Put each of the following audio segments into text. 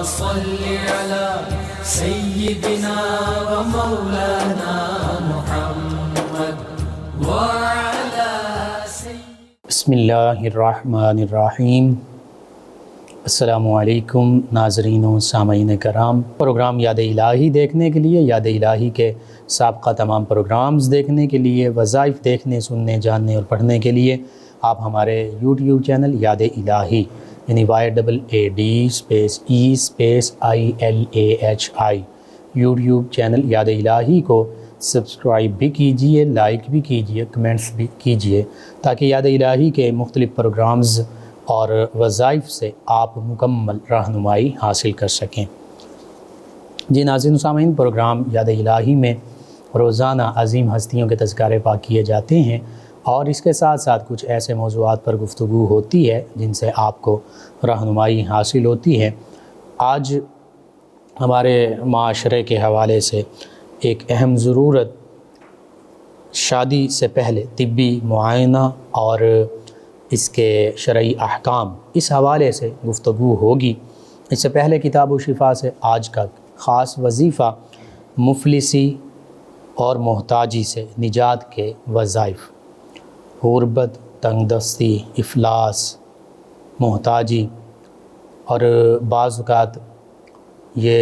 صل على سيدنا ومولانا محمد وعلى بسم اللہ الرحمن الرحیم۔ السلام علیکم ناظرین و سامعین کرام۔ پروگرام یاد الہی دیکھنے کے لیے، یاد الہی کے سابقہ تمام پروگرامز دیکھنے کے لیے، وظائف دیکھنے، سننے، جاننے اور پڑھنے کے لیے آپ ہمارے یوٹیوب چینل یاد الہی یعنی YADE_E_ILAHI یوٹیوب چینل یاد الہی کو سبسکرائب بھی کیجئے، لائک بھی کیجئے، کمنٹس بھی کیجئے تاکہ یاد الہی کے مختلف پروگرامز اور وظائف سے آپ مکمل رہنمائی حاصل کر سکیں۔ جی ناظرین و سامعین، پروگرام یاد الہی میں روزانہ عظیم ہستیوں کے تذکارے پاک کیے جاتے ہیں اور اس کے ساتھ ساتھ کچھ ایسے موضوعات پر گفتگو ہوتی ہے جن سے آپ کو رہنمائی حاصل ہوتی ہے۔ آج ہمارے معاشرے کے حوالے سے ایک اہم ضرورت شادی سے پہلے طبی معائنہ اور اس کے شرعی احکام، اس حوالے سے گفتگو ہوگی۔ اس سے پہلے کتاب و شفا سے آج کا خاص وظیفہ مفلسی اور محتاجی سے نجات کے وظائف، غربت، تنگ دستی، افلاس، محتاجی، اور بعض اوقات یہ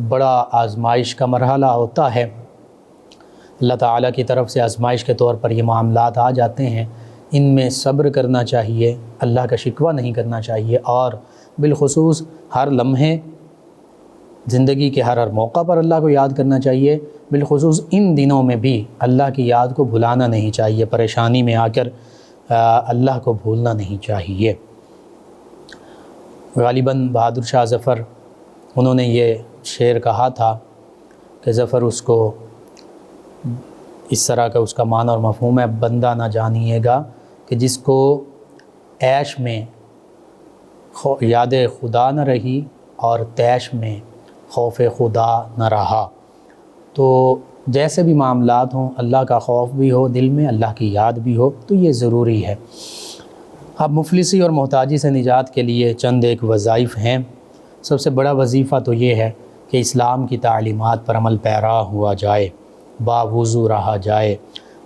بڑا آزمائش کا مرحلہ ہوتا ہے۔ اللہ تعالیٰ کی طرف سے آزمائش کے طور پر یہ معاملات آ جاتے ہیں، ان میں صبر کرنا چاہیے، اللہ کا شکوہ نہیں کرنا چاہیے، اور بالخصوص ہر لمحے زندگی کے ہر موقع پر اللہ کو یاد کرنا چاہیے۔ بالخصوص ان دنوں میں بھی اللہ کی یاد کو بھلانا نہیں چاہیے، پریشانی میں آ کر اللہ کو بھولنا نہیں چاہیے۔ غالباً بہادر شاہ ظفر انہوں نے یہ شعر کہا تھا کہ ظفر اس کو اس طرح کا اس کا معنی اور مفہوم ہے: بندہ نہ جانیے گا کہ جس کو عیش میں یاد خدا نہ رہی اور تیش میں خوف خدا نہ رہا۔ تو جیسے بھی معاملات ہوں، اللہ کا خوف بھی ہو دل میں، اللہ کی یاد بھی ہو، تو یہ ضروری ہے۔ اب مفلسی اور محتاجی سے نجات کے لیے چند ایک وظائف ہیں۔ سب سے بڑا وظیفہ تو یہ ہے کہ اسلام کی تعلیمات پر عمل پیرا ہوا جائے، باوضو رہا جائے،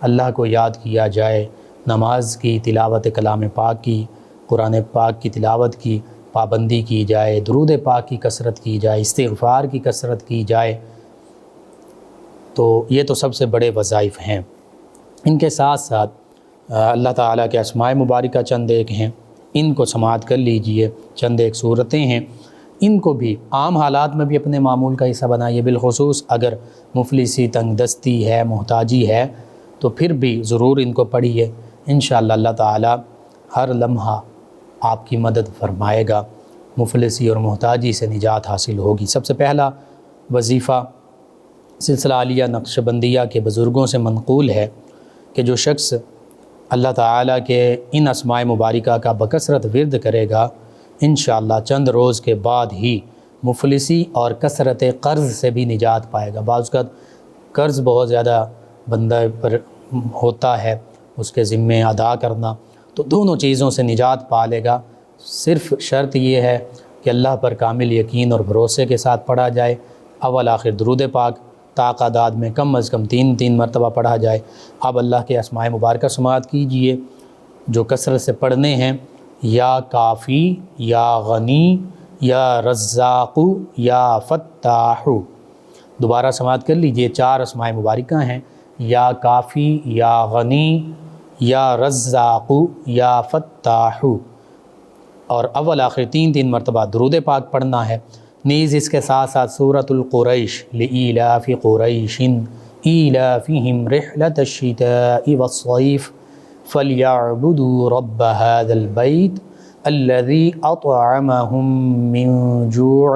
اللہ کو یاد کیا جائے، نماز کی، تلاوت کلام پاک کی، قرآن پاک کی تلاوت کی پابندی کی جائے، درود پاک کی کثرت کی جائے، استغفار کی کثرت کی جائے۔ تو یہ تو سب سے بڑے وظائف ہیں۔ ان کے ساتھ ساتھ اللہ تعالیٰ کے اسماء مبارکہ چند ایک ہیں، ان کو سماعت کر لیجئے۔ چند ایک صورتیں ہیں، ان کو بھی عام حالات میں بھی اپنے معمول کا حصہ بنائیے۔ بالخصوص اگر مفلسی، تنگ دستی ہے، محتاجی ہے تو پھر بھی ضرور ان کو پڑھیے۔ انشاءاللہ اللہ تعالیٰ ہر لمحہ آپ کی مدد فرمائے گا، مفلسی اور محتاجی سے نجات حاصل ہوگی۔ سب سے پہلا وظیفہ سلسلہ عالیہ نقشبندیہ کے بزرگوں سے منقول ہے کہ جو شخص اللہ تعالیٰ کے ان اسماء مبارکہ کا بکثرت ورد کرے گا، انشاءاللہ چند روز کے بعد ہی مفلسی اور کثرت قرض سے بھی نجات پائے گا۔ بعض اوقات قرض بہت زیادہ بندہ پر ہوتا ہے، اس کے ذمے ادا کرنا، تو دونوں چیزوں سے نجات پا لے گا۔ صرف شرط یہ ہے کہ اللہ پر کامل یقین اور بھروسے کے ساتھ پڑھا جائے، اول آخر درود پاک تعداد میں کم از کم 3 مرتبہ پڑھا جائے۔ اب اللہ کے اسماء مبارکہ سماعت کیجئے جو کثرت سے پڑھنے ہیں: یا کافی، یا غنی، یا رزاق، یا فتاح۔ دوبارہ سماعت کر لیجئے، 4 اسماء مبارکہ ہیں: یا کافی، یا غنی، یا رزاق، یا فتاح، اور اول آخر 3 مرتبہ درود پاک پڑھنا ہے۔ نیز اس کے ساتھ ساتھ سورۃ القریش لإیلاف قریش ایلافہم رحلۃ الشتاء والصیف فلیعبدوا رب هذا البیت الذی اطعمہم من جوع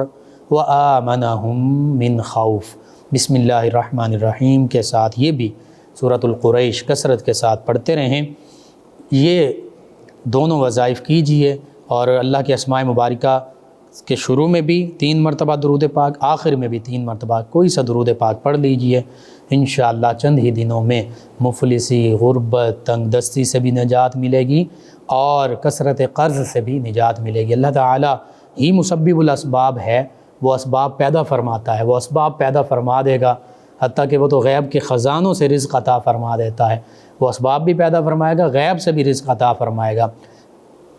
وآمنہم من خوف۔ بسم اللہ الرحمن الرحیم کے ساتھ یہ بھی سورۃ القریش کثرت کے ساتھ پڑھتے رہیں۔ یہ دونوں وظائف کیجئے اور اللہ کے اسماء مبارکہ کے شروع میں بھی 3 مرتبہ درود پاک، آخر میں بھی 3 مرتبہ کوئی سا درود پاک پڑھ لیجئے۔ انشاءاللہ چند ہی دنوں میں مفلسی، غربت، تنگ دستی سے بھی نجات ملے گی اور کثرت قرض سے بھی نجات ملے گی۔ اللہ تعالیٰ ہی مسبب الاسباب ہے وہ اسباب پیدا فرماتا ہے، وہ اسباب پیدا فرما دے گا، حتیٰ کہ وہ تو غیب کے خزانوں سے رزق عطا فرما دیتا ہے، وہ اسباب بھی پیدا فرمائے گا، غیب سے بھی رزق عطا فرمائے گا۔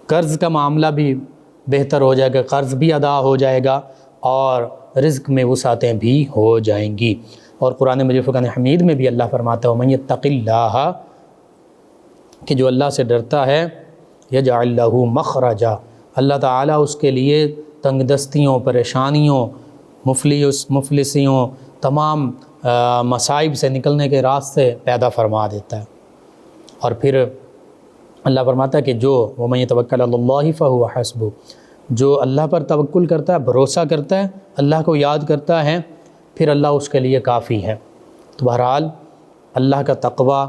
قرض کا معاملہ بھی بہتر ہو جائے گا، قرض بھی ادا ہو جائے گا اور رزق میں وسعتیں بھی ہو جائیں گی۔ اور قرآن مجید فرقان حمید میں بھی اللہ فرماتا ہے وَمَن يَتَّقِ اللَّهَ، کہ جو اللہ سے ڈرتا ہے، يَجْعَلْ لَهُ مَخْرَجًا، اللہ تعالیٰ اس کے لیے تنگ دستیوں، پریشانیوں، مفلسیوں، تمام مصائب سے نکلنے کے راستے پیدا فرما دیتا ہے۔ اور پھر اللہ فرماتا ہے کہ جو وَمَن يَتَوَكَّلْ عَلَى اللَّهِ فَهُوَ حَسْبُهُ، جو اللہ پر توکل کرتا ہے، بھروسہ کرتا ہے، اللہ کو یاد کرتا ہے، پھر اللہ اس کے لیے کافی ہے۔ تو بہرحال اللہ کا تقوی،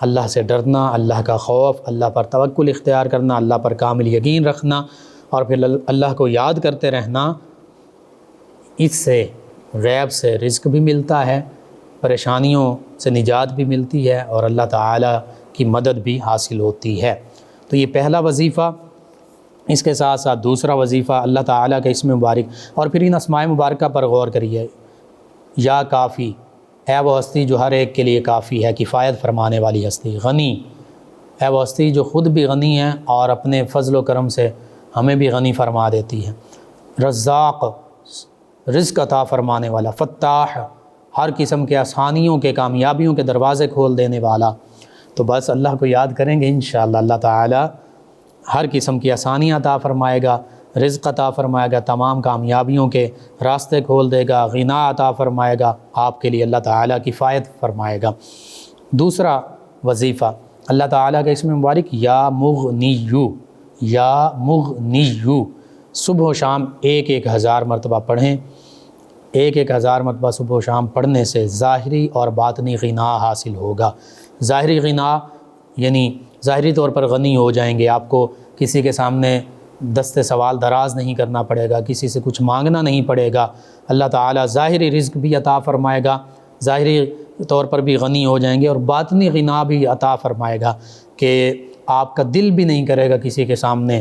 اللہ سے ڈرنا، اللہ کا خوف، اللہ پر توکل اختیار کرنا، اللہ پر کامل یقین رکھنا، اور پھر اللہ کو یاد کرتے رہنا، اس سے غیب سے رزق بھی ملتا ہے، پریشانیوں سے نجات بھی ملتی ہے، اور اللہ تعالیٰ کی مدد بھی حاصل ہوتی ہے۔ تو یہ پہلا وظیفہ، اس کے ساتھ ساتھ دوسرا وظیفہ اللہ تعالیٰ کے اسم مبارک، اور پھر ان اسماء مبارکہ پر غور کریے۔ یا کافی، اے وہ ہستی جو ہر ایک کے لیے کافی ہے، کفایت فرمانے والی ہستی۔ غنی، اے وہ ہستی جو خود بھی غنی ہے اور اپنے فضل و کرم سے ہمیں بھی غنی فرما دیتی ہے۔ رزاق، رزق عطا فرمانے والا۔ فتاح، ہر قسم کے آسانیوں کے، کامیابیوں کے دروازے کھول دینے والا۔ تو بس اللہ کو یاد کریں گے، انشاءاللہ اللہ تعالی ہر قسم کی آسانیاں عطا فرمائے گا، رزق عطا فرمائے گا، تمام کامیابیوں کے راستے کھول دے گا، غنا عطا فرمائے گا آپ کے لیے، اللہ تعالیٰ کفایت فرمائے گا۔ دوسرا وظیفہ اللہ تعالیٰ کا اسم مبارک یا مغنیو، یا مغنیو، صبح و شام 1000 مرتبہ پڑھیں۔ 1000 مرتبہ صبح و شام پڑھنے سے ظاہری اور باطنی غنا حاصل ہوگا۔ ظاہری غنا یعنی ظاہری طور پر غنی ہو جائیں گے، آپ کو کسی کے سامنے دست سوال دراز نہیں کرنا پڑے گا، کسی سے کچھ مانگنا نہیں پڑے گا، اللہ تعالیٰ ظاہری رزق بھی عطا فرمائے گا، ظاہری طور پر بھی غنی ہو جائیں گے، اور باطنی غنا بھی عطا فرمائے گا کہ آپ کا دل بھی نہیں کرے گا کسی کے سامنے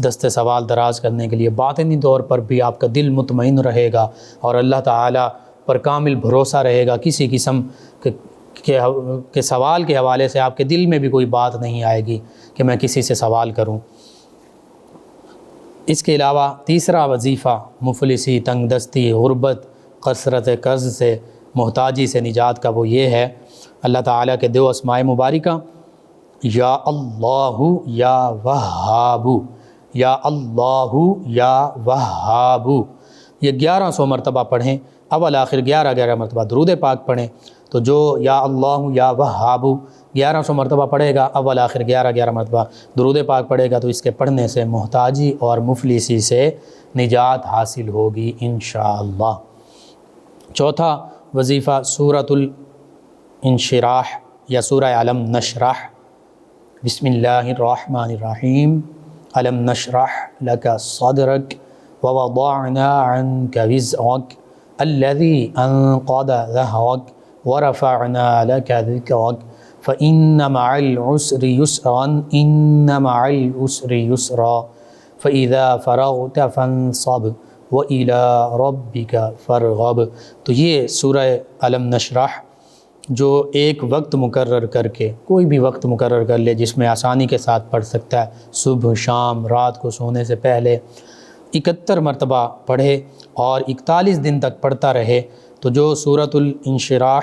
دست سوال دراز کرنے کے لیے، باطنی طور پر بھی آپ کا دل مطمئن رہے گا اور اللہ تعالیٰ پر کامل بھروسہ رہے گا، کسی قسم کے سوال کے حوالے سے آپ کے دل میں بھی کوئی بات نہیں آئے گی کہ میں کسی سے سوال کروں۔ اس کے علاوہ تیسرا وظیفہ مفلسی، تنگ دستی، غربت، کثرت قرض سے، محتاجی سے نجات کا وہ یہ ہے، اللہ تعالیٰ کے 2 اسماء مبارکہ یا اللہ یا وہاب، یا اللہ یا وہاب، یہ 1100 مرتبہ پڑھیں، اول آخر 11 مرتبہ درود پاک پڑھیں۔ تو جو یا اللہ یا وہاب 1100 مرتبہ پڑھے گا، اول آخر 11 مرتبہ درود پاک پڑھے گا، تو اس کے پڑھنے سے محتاجی اور مفلسی سے نجات حاصل ہوگی انشاءاللہ۔ چوتھا وظیفہ سورۃ الانشراح یا سورہ علم نشرح۔ بسم اللہ الرحمن الرحیم۔ علم نشرح لک صدرک ووضعنا عنک وزرک الذی انقض ظہرک ورفعنا لك ذكرك فإن مع العسر يسرا إن مع العسر يسرا فإذا فرغت فانصب وإلى ربك فارغب۔ تو یہ سورہ علم نشرح جو ایک وقت مقرر کر کے، کوئی بھی وقت مقرر کر لے جس میں آسانی کے ساتھ پڑھ سکتا ہے، صبح شام رات کو سونے سے پہلے 71 مرتبہ پڑھے اور 41 دن تک پڑھتا رہے، تو جو سورۃ الانشراح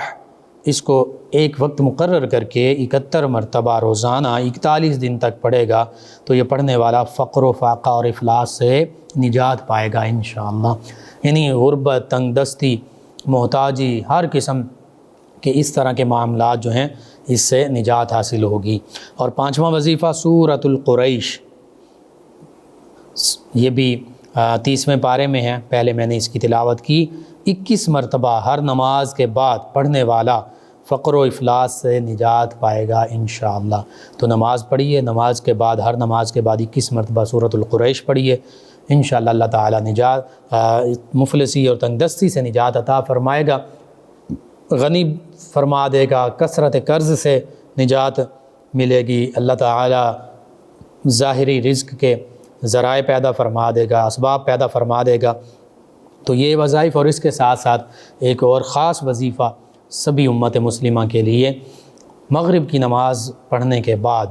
اس کو ایک وقت مقرر کر کے 71 مرتبہ روزانہ 41 دن تک پڑھے گا، تو یہ پڑھنے والا فقر و فاقہ اور افلاس سے نجات پائے گا انشاءاللہ۔ یعنی غربت، تنگ دستی، محتاجی، ہر قسم کے اس طرح کے معاملات جو ہیں اس سے نجات حاصل ہوگی۔ اور 5واں وظیفہ سورۃ القریش، یہ بھی 30ویں پارے میں ہے، پہلے میں نے اس کی تلاوت کی۔ 21 مرتبہ ہر نماز کے بعد پڑھنے والا فقر و افلاس سے نجات پائے گا انشاءاللہ۔ تو نماز پڑھیے، نماز کے بعد ہر نماز کے بعد 21 مرتبہ سورۃ القریش پڑھیے، انشاءاللہ اللہ تعالیٰ نجات، مفلسی اور تنگ دستی سے نجات عطا فرمائے گا، غنی فرما دے گا، کثرت قرض سے نجات ملے گی، اللہ تعالیٰ ظاہری رزق کے ذرائع پیدا فرما دے گا، اسباب پیدا فرما دے گا۔ تو یہ وظائف، اور اس کے ساتھ ساتھ ایک اور خاص وظیفہ سبھی امت مسلمہ کے لیے، مغرب کی نماز پڑھنے کے بعد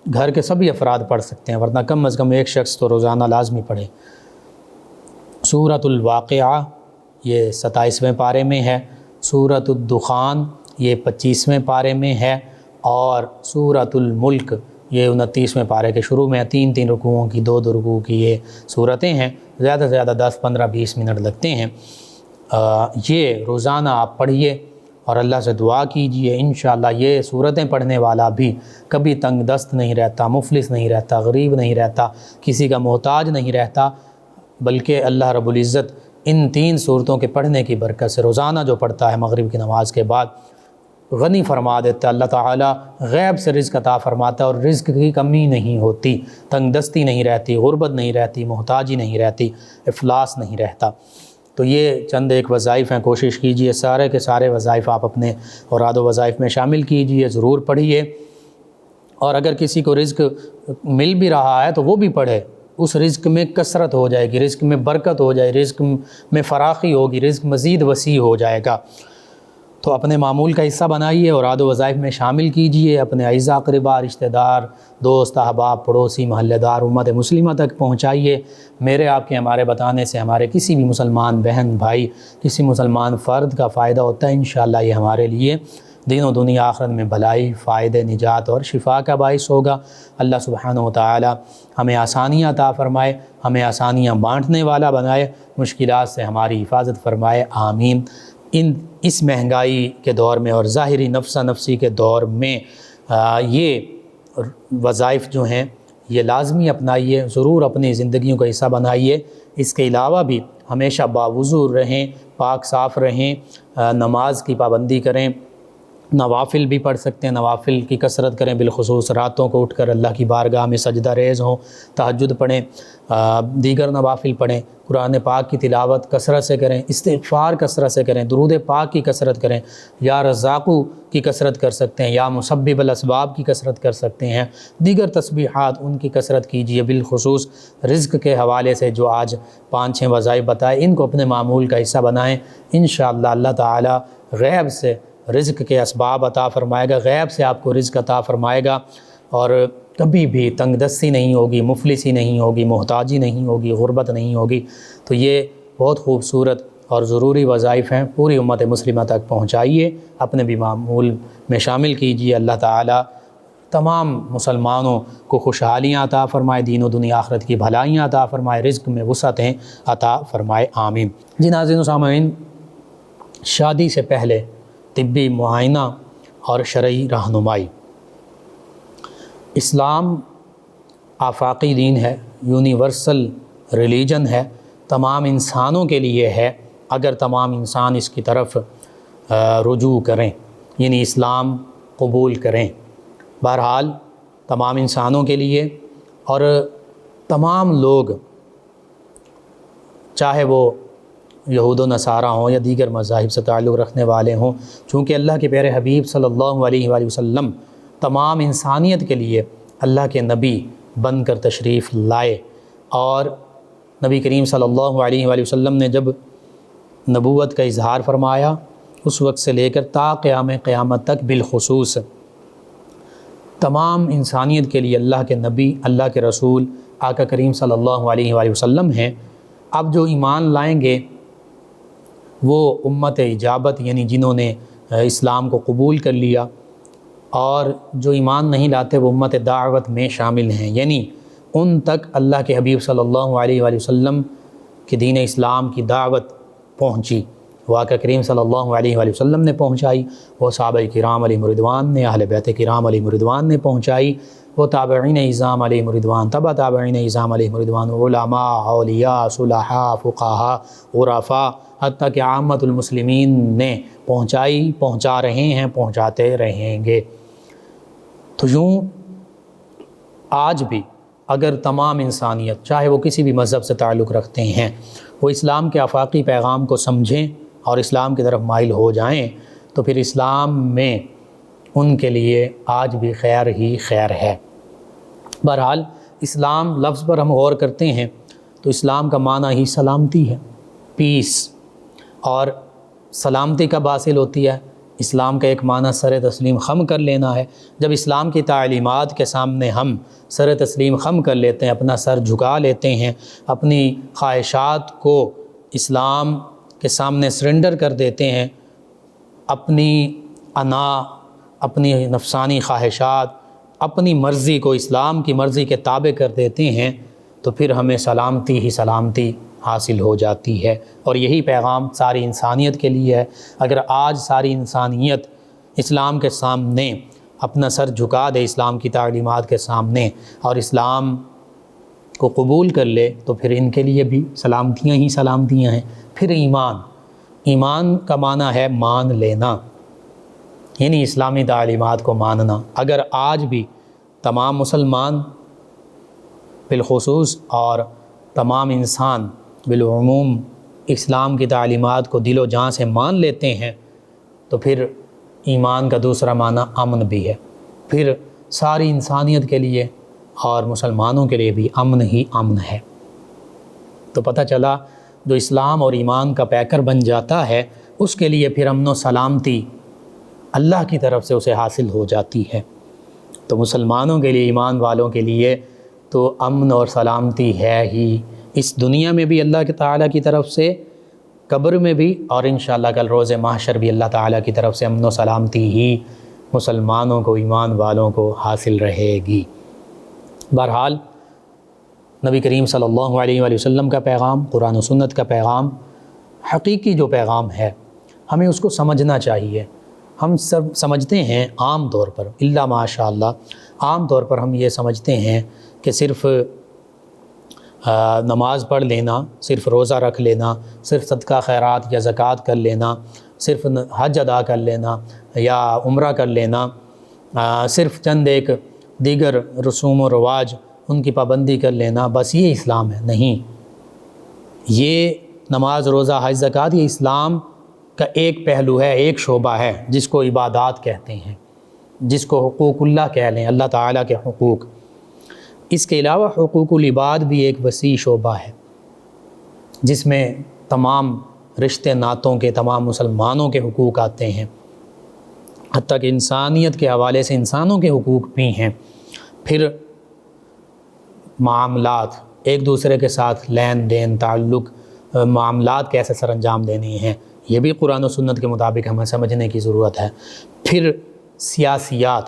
گھر کے سبھی افراد پڑھ سکتے ہیں، ورنہ کم از کم ایک شخص تو روزانہ لازمی پڑھے۔ سورۃ الواقعہ یہ 27ویں پارے میں ہے، سورۃ الدخان یہ 25ویں پارے میں ہے، اور سورۃ الملک یہ 29ویں پارے کے شروع میں 3 رکوعوں کی 2 رکوع کی یہ صورتیں ہیں، زیادہ سے زیادہ 10 15 20 منٹ لگتے ہیں۔ یہ روزانہ آپ پڑھیے اور اللہ سے دعا کیجئے، انشاءاللہ یہ صورتیں پڑھنے والا بھی کبھی تنگ دست نہیں رہتا، مفلس نہیں رہتا، غریب نہیں رہتا، کسی کا محتاج نہیں رہتا، بلکہ اللہ رب العزت ان 3 صورتوں کے پڑھنے کی برکت سے روزانہ جو پڑھتا ہے مغرب کی نماز کے بعد غنی فرما دیتا ہے۔ اللہ تعالیٰ غیب سے رزق عطا فرماتا ہے، اور رزق کی کمی نہیں ہوتی، تنگ دستی نہیں رہتی، غربت نہیں رہتی، محتاجی نہیں رہتی، افلاس نہیں رہتا۔ تو یہ چند ایک وظائف ہیں، کوشش کیجئے سارے کے سارے وظائف آپ اپنے اوراد و وظائف میں شامل کیجئے، ضرور پڑھیے، اور اگر کسی کو رزق مل بھی رہا ہے تو وہ بھی پڑھے، اس رزق میں کثرت ہو جائے گی، رزق میں برکت ہو جائے، رزق میں فراخی ہوگی، رزق مزید وسیع ہو جائے گا۔ تو اپنے معمول کا حصہ بنائیے، اوراد و وظائف میں شامل کیجئے، اپنے اعزاء اقربا، رشتہ دار، دوست احباب، پڑوسی، محلہ دار، امت مسلمہ تک پہنچائیے۔ میرے آپ کے ہمارے بتانے سے ہمارے کسی بھی مسلمان بہن بھائی، کسی مسلمان فرد کا فائدہ ہوتا ہے، انشاءاللہ یہ ہمارے لیے دین و دنیا آخرت میں بھلائی، فائدے، نجات اور شفا کا باعث ہوگا۔ اللہ سبحانہ و تعالی ہمیں آسانیاں عطا فرمائے، ہمیں آسانیاں بانٹنے والا بنائے، مشکلات سے ہماری حفاظت فرمائے، آمین۔ اس مہنگائی کے دور میں اور ظاہری نفسہ نفسی کے دور میں یہ وظائف جو ہیں یہ لازمی اپنائیے، ضرور اپنی زندگیوں کا حصہ بنائیے۔ اس کے علاوہ بھی ہمیشہ باوضو رہیں، پاک صاف رہیں، نماز کی پابندی کریں، نوافل بھی پڑھ سکتے ہیں، نوافل کی کثرت کریں، بالخصوص راتوں کو اٹھ کر اللہ کی بارگاہ میں سجدہ ریز ہوں، تہجد پڑھیں، دیگر نوافل پڑھیں، قرآن پاک کی تلاوت کثرت سے کریں، استغفار کثرت سے کریں، درود پاک کی کثرت کریں، یا رزاقو کی کثرت کر سکتے ہیں، یا مسبب الاسباب کی کثرت کر سکتے ہیں، دیگر تسبیحات ان کی کثرت کیجیے۔ بالخصوص رزق کے حوالے سے جو آج 5-6 وظائف بتائے، ان کو اپنے معمول کا حصہ بنائیں، انشاءاللہ اللہ تعالی غیب سے رزق کے اسباب عطا فرمائے گا، غیب سے آپ کو رزق عطا فرمائے گا، اور کبھی بھی تنگ دستی نہیں ہوگی، مفلسی نہیں ہوگی، محتاجی نہیں ہوگی، غربت نہیں ہوگی۔ تو یہ بہت خوبصورت اور ضروری وظائف ہیں، پوری امت مسلمہ تک پہنچائیے، اپنے بھی معمول میں شامل کیجیے۔ اللہ تعالی تمام مسلمانوں کو خوشحالیاں عطا فرمائے، دین و دنیا آخرت کی بھلائیاں عطا فرمائے، رزق میں وسعتیں عطا فرمائے، آمین۔ جی ناظرین و سامعین، شادی سے پہلے طبی معائنہ اور شرعی رہنمائی۔ اسلام آفاقی دین ہے، یونیورسل ریلیجن ہے، تمام انسانوں کے لیے ہے، اگر تمام انسان اس کی طرف رجوع کریں، یعنی اسلام قبول کریں۔ بہرحال تمام انسانوں کے لیے، اور تمام لوگ چاہے وہ یہود و نصارہ ہوں یا دیگر مذاہب سے تعلق رکھنے والے ہوں، چونکہ اللہ کے پیارے حبیب صلی اللہ علیہ وآلہ وسلم تمام انسانیت کے لیے اللہ کے نبی بن کر تشریف لائے، اور نبی کریم صلی اللہ علیہ وآلہ وسلم نے جب نبوت کا اظہار فرمایا، اس وقت سے لے کر تا قیامت تک بالخصوص تمام انسانیت کے لیے اللہ کے نبی، اللہ کے رسول آقا کریم صلی اللہ علیہ وآلہ وسلم ہیں۔ اب جو ایمان لائیں گے وہ امت اجابت، یعنی جنہوں نے اسلام کو قبول کر لیا، اور جو ایمان نہیں لاتے وہ امت دعوت میں شامل ہیں، یعنی ان تک اللہ کے حبیب صلی اللہ علیہ وآلہ وسلم کے دین اسلام کی دعوت پہنچی، وہ آقا کریم صلی اللہ علیہ وآلہ وسلم نے پہنچائی، وہ صحابہ کرام علیہ رضوان نے، اہل بیت کرام علیہ رضوان نے پہنچائی، وہ تابعین اعظام علیہ رضوان، تبع تابعین اعظام علیہ رضوان، علماء، اولیاء، صلحاء، فقہاء، عرفاء، حتیٰ کہ عامت المسلمین نے پہنچائی، پہنچا رہے ہیں، پہنچاتے رہیں گے۔ تو یوں آج بھی اگر تمام انسانیت، چاہے وہ کسی بھی مذہب سے تعلق رکھتے ہیں، وہ اسلام کے آفاقی پیغام کو سمجھیں اور اسلام کی طرف مائل ہو جائیں، تو پھر اسلام میں ان کے لیے آج بھی خیر ہی خیر ہے۔ بہرحال اسلام لفظ پر ہم غور کرتے ہیں تو اسلام کا معنی ہی سلامتی ہے، پیس اور سلامتی کب حاصل ہوتی ہے؟ اسلام کا ایک معنی سر تسلیم خم کر لینا ہے۔ جب اسلام کی تعلیمات کے سامنے ہم سر تسلیم خم کر لیتے ہیں، اپنا سر جھکا لیتے ہیں، اپنی خواہشات کو اسلام کے سامنے سرنڈر کر دیتے ہیں، اپنی انا، اپنی نفسانی خواہشات، اپنی مرضی کو اسلام کی مرضی کے تابع کر دیتے ہیں، تو پھر ہمیں سلامتی ہی سلامتی حاصل ہو جاتی ہے۔ اور یہی پیغام ساری انسانیت کے لیے ہے۔ اگر آج ساری انسانیت اسلام کے سامنے اپنا سر جھکا دے، اسلام کی تعلیمات کے سامنے، اور اسلام کو قبول کر لے، تو پھر ان کے لیے بھی سلامتیاں ہی سلامتیاں ہیں۔ پھر ایمان کا معنی ہے مان لینا، یعنی اسلامی تعلیمات کو ماننا۔ اگر آج بھی تمام مسلمان بالخصوص اور تمام انسان بالعموم اسلام کی تعلیمات کو دل و جان سے مان لیتے ہیں، تو پھر ایمان کا دوسرا معنی امن بھی ہے۔ پھر ساری انسانیت کے لیے اور مسلمانوں کے لیے بھی امن ہی امن ہے۔ تو پتہ چلا جو اسلام اور ایمان کا پیکر بن جاتا ہے، اس کے لیے پھر امن و سلامتی اللہ کی طرف سے اسے حاصل ہو جاتی ہے۔ تو مسلمانوں کے لیے، ایمان والوں کے لیے تو امن اور سلامتی ہے ہی، اس دنیا میں بھی اللہ تعالیٰ کی طرف سے، قبر میں بھی، اور انشاءاللہ کل روز محشر بھی اللہ تعالیٰ کی طرف سے امن و سلامتی ہی مسلمانوں کو، ایمان والوں کو حاصل رہے گی۔ بہرحال نبی کریم صلی اللہ علیہ وآلہ وسلم کا پیغام، قرآن و سنت کا پیغام، حقیقی جو پیغام ہے، ہمیں اس کو سمجھنا چاہیے۔ ہم سب سمجھتے ہیں عام طور پر، الا ماشاء اللہ، عام طور پر ہم یہ سمجھتے ہیں کہ صرف نماز پڑھ لینا، صرف روزہ رکھ لینا، صرف صدقہ خیرات یا زکوٰۃ کر لینا، صرف حج ادا کر لینا یا عمرہ کر لینا، صرف چند ایک دیگر رسوم و رواج ان کی پابندی کر لینا، بس یہ اسلام ہے۔ نہیں، یہ نماز، روزہ، حج، زکوٰۃ یہ اسلام کا ایک پہلو ہے، ایک شعبہ ہے، جس کو عبادات کہتے ہیں، جس کو حقوق اللہ کہہ لیں، اللہ تعالیٰ کے حقوق۔ اس کے علاوہ حقوق العباد بھی ایک وسیع شعبہ ہے، جس میں تمام رشتے ناتوں کے، تمام مسلمانوں کے حقوق آتے ہیں، حتیٰ کہ انسانیت کے حوالے سے انسانوں کے حقوق بھی ہیں۔ پھر معاملات، ایک دوسرے کے ساتھ لین دین، تعلق، معاملات کیسے سر انجام دینے ہیں، یہ بھی قرآن و سنت کے مطابق ہمیں سمجھنے کی ضرورت ہے۔ پھر سیاسیات،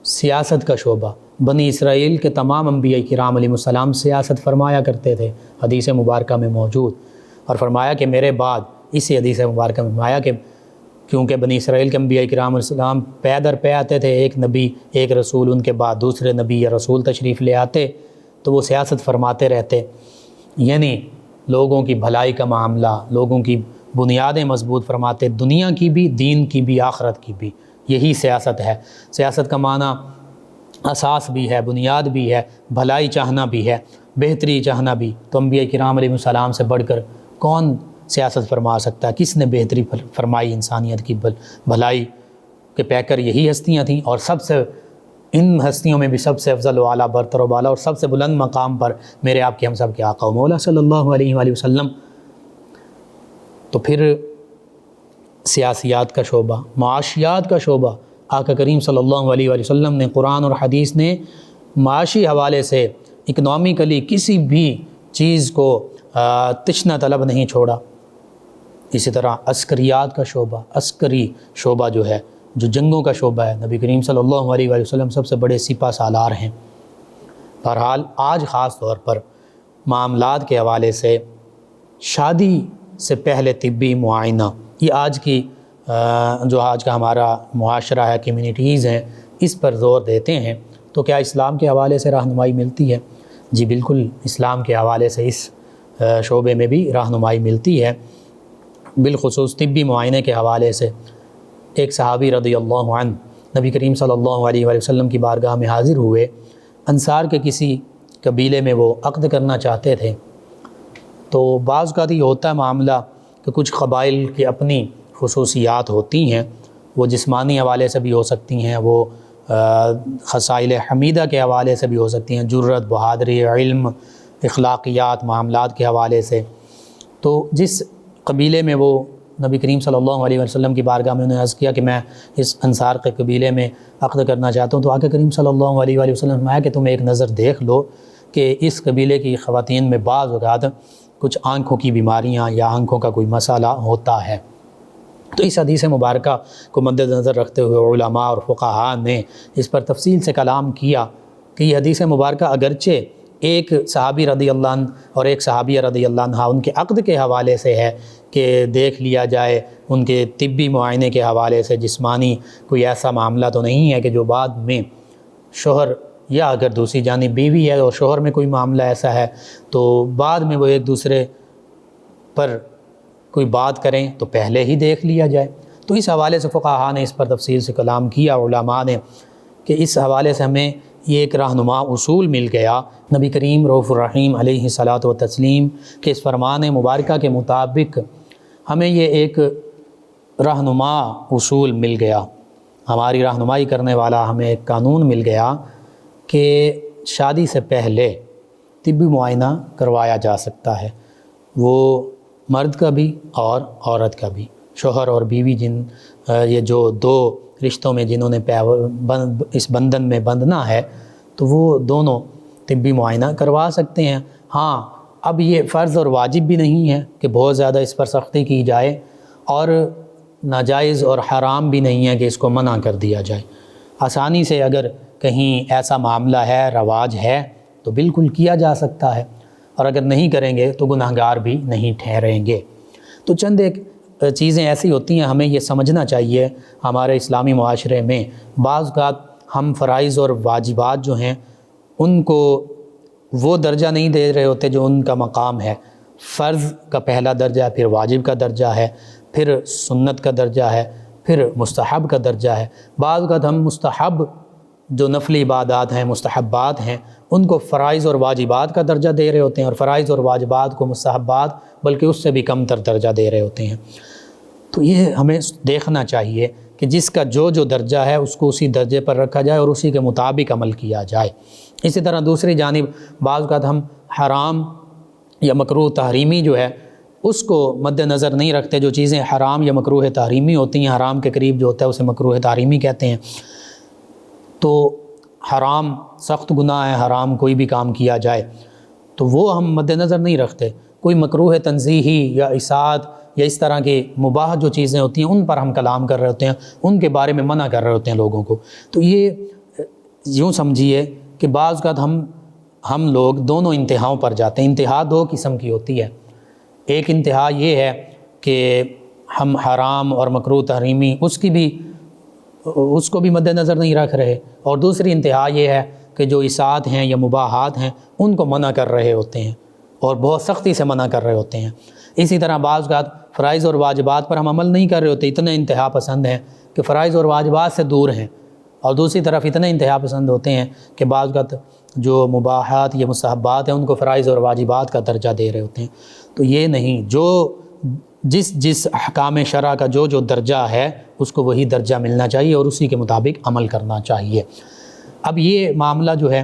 سیاست کا شعبہ، بنی اسرائیل کے تمام انبیاء کرام علیہ السلام سیاست فرمایا کرتے تھے، حدیث مبارکہ میں موجود، اور فرمایا کہ میرے بعد، اسی حدیث مبارکہ میں فرمایا کہ کیونکہ بنی اسرائیل کے انبیاء کرام علیہ السلام پے در پے آتے تھے، ایک نبی ایک رسول، ان کے بعد دوسرے نبی یا رسول تشریف لے آتے، تو وہ سیاست فرماتے رہتے، یعنی لوگوں کی بھلائی کا معاملہ، لوگوں کی بنیادیں مضبوط فرماتے، دنیا کی بھی، دین کی بھی، آخرت کی بھی۔ یہی سیاست ہے۔ سیاست کا معنی اساس بھی ہے، بنیاد بھی ہے، بھلائی چاہنا بھی ہے، بہتری چاہنا بھی۔ تو انبیاء کرام علیہ السلام سے بڑھ کر کون سیاست فرما سکتا ہے؟ کس نے بہتری فرمائی انسانیت کی بھلائی کے پیکر یہی ہستیاں تھیں، اور سب سے ان ہستیوں میں بھی سب سے افضل و اعلیٰ، برتر و بالا اور سب سے بلند مقام پر میرے آپ کے ہم سب کے آقا و مولا صلی اللہ علیہ وآلہ وسلم۔ تو پھر سیاسیات کا شعبہ، معاشیات کا شعبہ، آقا کریم صلی اللہ علیہ وآلہ وسلم نے، قرآن اور حدیث نے معاشی حوالے سے اکنامکلی کسی بھی چیز کو تشنہ طلب نہیں چھوڑا۔ اسی طرح عسکریات کا شعبہ، عسکری شعبہ جو ہے، جو جنگوں کا شعبہ ہے، نبی کریم صلی اللہ علیہ وآلہ وسلم سب سے بڑے سپہ سالار ہیں۔ بہرحال آج خاص طور پر معاملات کے حوالے سے شادی سے پہلے طبی معائنہ، یہ آج کی جو آج کا ہمارا معاشرہ ہے، کمیونٹیز ہیں، اس پر زور دیتے ہیں۔ تو کیا اسلام کے حوالے سے رہنمائی ملتی ہے؟ جی بالکل، اسلام کے حوالے سے اس شعبے میں بھی رہنمائی ملتی ہے، بالخصوص طبی معائنے کے حوالے سے۔ ایک صحابی رضی اللہ عنہ نبی کریم صلی اللہ علیہ وآلہ وسلم کی بارگاہ میں حاضر ہوئے، انصار کے کسی قبیلے میں وہ عقد کرنا چاہتے تھے۔ تو بعض اوقات یہ ہوتا ہے معاملہ کہ کچھ قبائل کی اپنی خصوصیات ہوتی ہیں، وہ جسمانی حوالے سے بھی ہو سکتی ہیں، وہ خصائل حمیدہ کے حوالے سے بھی ہو سکتی ہیں، جرت، بہادری، علم، اخلاقیات، معاملات کے حوالے سے۔ تو جس قبیلے میں وہ نبی کریم صلی اللہ علیہ وسلم کی بارگاہ میں انہوں نے عرض کیا کہ میں اس انصار کے قبیلے میں عقد کرنا چاہتا ہوں، تو آقا کریم صلی اللہ علیہ وسلم نے فرمایا کہ تم ایک نظر دیکھ لو کہ اس قبیلے کی خواتین میں بعض اوقات کچھ آنکھوں کی بیماریاں یا آنکھوں کا کوئی مسئلہ ہوتا ہے۔ تو اس حدیث مبارکہ کو مد نظر رکھتے ہوئے علماء اور فقہاء نے اس پر تفصیل سے کلام کیا کہ یہ حدیث مبارکہ اگرچہ ایک صحابی رضی اللہ عنہ اور ایک صحابیہ رضی اللہ عنہ ان کے عقد کے حوالے سے ہے کہ دیکھ لیا جائے، ان کے طبی معائنے کے حوالے سے، جسمانی کوئی ایسا معاملہ تو نہیں ہے کہ جو بعد میں شوہر یا اگر دوسری جانب بیوی ہے اور شوہر میں کوئی معاملہ ایسا ہے تو بعد میں وہ ایک دوسرے پر کوئی بات کریں تو پہلے ہی دیکھ لیا جائے۔ تو اس حوالے سے فقہاء نے اس پر تفصیل سے کلام کیا، علماء نے، کہ اس حوالے سے ہمیں یہ ایک رہنما اصول مل گیا نبی کریم رؤوف الرحیم علیہ الصلاۃ والتسلیم کے اس فرمان مبارکہ کے مطابق ہمیں یہ ایک رہنما اصول مل گیا، ہماری رہنمائی کرنے والا ہمیں ایک قانون مل گیا کہ شادی سے پہلے طبی معائنہ کروایا جا سکتا ہے، وہ مرد کا بھی اور عورت کا بھی، شوہر اور بیوی یہ جو دو رشتوں میں جنہوں نے اس بندھن میں بندھنا ہے تو وہ دونوں طبی معائنہ کروا سکتے ہیں۔ ہاں، اب یہ فرض اور واجب بھی نہیں ہے کہ بہت زیادہ اس پر سختی کی جائے، اور ناجائز اور حرام بھی نہیں ہے کہ اس کو منع کر دیا جائے۔ آسانی سے اگر کہیں ایسا معاملہ ہے، رواج ہے، تو بالکل کیا جا سکتا ہے، اور اگر نہیں کریں گے تو گناہگار بھی نہیں ٹھہریں گے۔ تو چند ایک چیزیں ایسی ہوتی ہیں ہمیں یہ سمجھنا چاہیے، ہمارے اسلامی معاشرے میں بعض اوقات ہم فرائض اور واجبات جو ہیں ان کو وہ درجہ نہیں دے رہے ہوتے جو ان کا مقام ہے۔ فرض کا پہلا درجہ ہے، پھر واجب کا درجہ ہے، پھر سنت کا درجہ ہے، پھر مستحب کا درجہ ہے۔ بعض اوقات ہم مستحب جو نفلی عبادات ہیں، مستحبات ہیں، ان کو فرائض اور واجبات کا درجہ دے رہے ہوتے ہیں، اور فرائض اور واجبات کو مستحبات بلکہ اس سے بھی کم تر درجہ دے رہے ہوتے ہیں۔ تو یہ ہمیں دیکھنا چاہیے کہ جس کا جو درجہ ہے اس کو اسی درجے پر رکھا جائے اور اسی کے مطابق عمل کیا جائے۔ اسی طرح دوسری جانب بعض اوقات ہم حرام یا مکروہ تحریمی جو ہے اس کو مد نظر نہیں رکھتے، جو چیزیں حرام یا مکروہ تحریمی ہوتی ہیں، حرام کے قریب جو ہوتا ہے اسے مکروہ تحریمی کہتے ہیں۔ تو حرام سخت گناہ ہے، حرام کوئی بھی کام کیا جائے تو وہ ہم مد نظر نہیں رکھتے۔ کوئی مکروہ تنزیہی یا اصاعت یا اس طرح کی مباح جو چیزیں ہوتی ہیں ان پر ہم کلام کر رہے ہوتے ہیں، ان کے بارے میں منع کر رہے ہوتے ہیں لوگوں کو۔ تو یہ یوں سمجھیے کہ بعض اوقات ہم لوگ دونوں انتہاؤں پر جاتے ہیں۔ انتہا دو قسم کی ہوتی ہے، ایک انتہا یہ ہے کہ ہم حرام اور مکروہ تحریمی اس کو بھی مد نظر نہیں رکھ رہے، اور دوسری انتہا یہ ہے کہ جو اصاعت ہیں یا مباحات ہیں ان کو منع کر رہے ہوتے ہیں اور بہت سختی سے منع کر رہے ہوتے ہیں۔ اسی طرح بعض اوقات فرائض اور واجبات پر ہم عمل نہیں کر رہے ہوتے، اتنے انتہا پسند ہیں کہ فرائض اور واجبات سے دور ہیں، اور دوسری طرف اتنے انتہا پسند ہوتے ہیں کہ بعض اوقات جو مباحات یا مستحبات ہیں ان کو فرائض اور واجبات کا درجہ دے رہے ہوتے ہیں۔ تو یہ نہیں، جو جس احکام شرع کا جو درجہ ہے اس کو وہی درجہ ملنا چاہیے اور اسی کے مطابق عمل کرنا چاہیے۔ اب یہ معاملہ جو ہے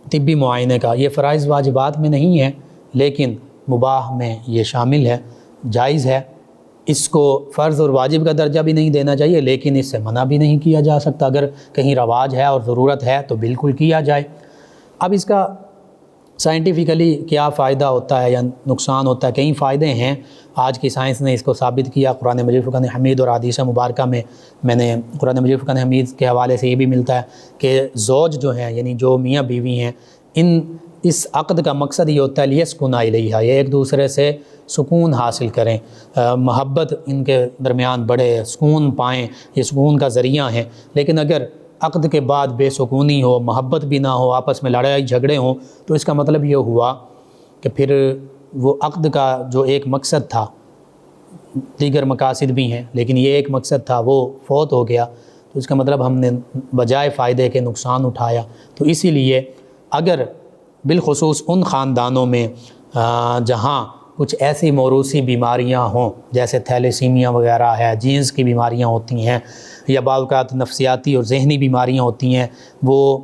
طبی معائنے کا، یہ فرائض واجبات میں نہیں ہے لیکن مباح میں یہ شامل ہے، جائز ہے۔ اس کو فرض اور واجب کا درجہ بھی نہیں دینا چاہیے لیکن اس سے منع بھی نہیں کیا جا سکتا، اگر کہیں رواج ہے اور ضرورت ہے تو بالکل کیا جائے۔ اب اس کا سائنٹیفیکلی کیا فائدہ ہوتا ہے یا نقصان ہوتا ہے؟ کئی فائدے ہیں، آج کی سائنس نے اس کو ثابت کیا۔ قرآن مجید فرقان حمید اور حدیث مبارکہ میں نے قرآن مجید فرقان حمید کے حوالے سے یہ بھی ملتا ہے کہ زوج جو ہیں یعنی جو میاں بیوی ہیں، اس عقد کا مقصد یہ ہوتا ہے لیسکن الیہا، یہ ایک دوسرے سے سکون حاصل کریں، محبت ان کے درمیان بڑھے، سکون پائیں، یہ سکون کا ذریعہ ہیں۔ لیکن اگر عقد کے بعد بے سکونی ہو، محبت بھی نہ ہو، آپس میں لڑائی جھگڑے ہوں تو اس کا مطلب یہ ہوا کہ پھر وہ عقد کا جو ایک مقصد تھا، دیگر مقاصد بھی ہیں لیکن یہ ایک مقصد تھا، وہ فوت ہو گیا، تو اس کا مطلب ہم نے بجائے فائدے کے نقصان اٹھایا۔ تو اسی لیے اگر بالخصوص ان خاندانوں میں جہاں کچھ ایسی موروثی بیماریاں ہوں جیسے تھیلیسیمیا وغیرہ ہے، جینز کی بیماریاں ہوتی ہیں، یا بعض اوقات نفسیاتی اور ذہنی بیماریاں ہوتی ہیں، وہ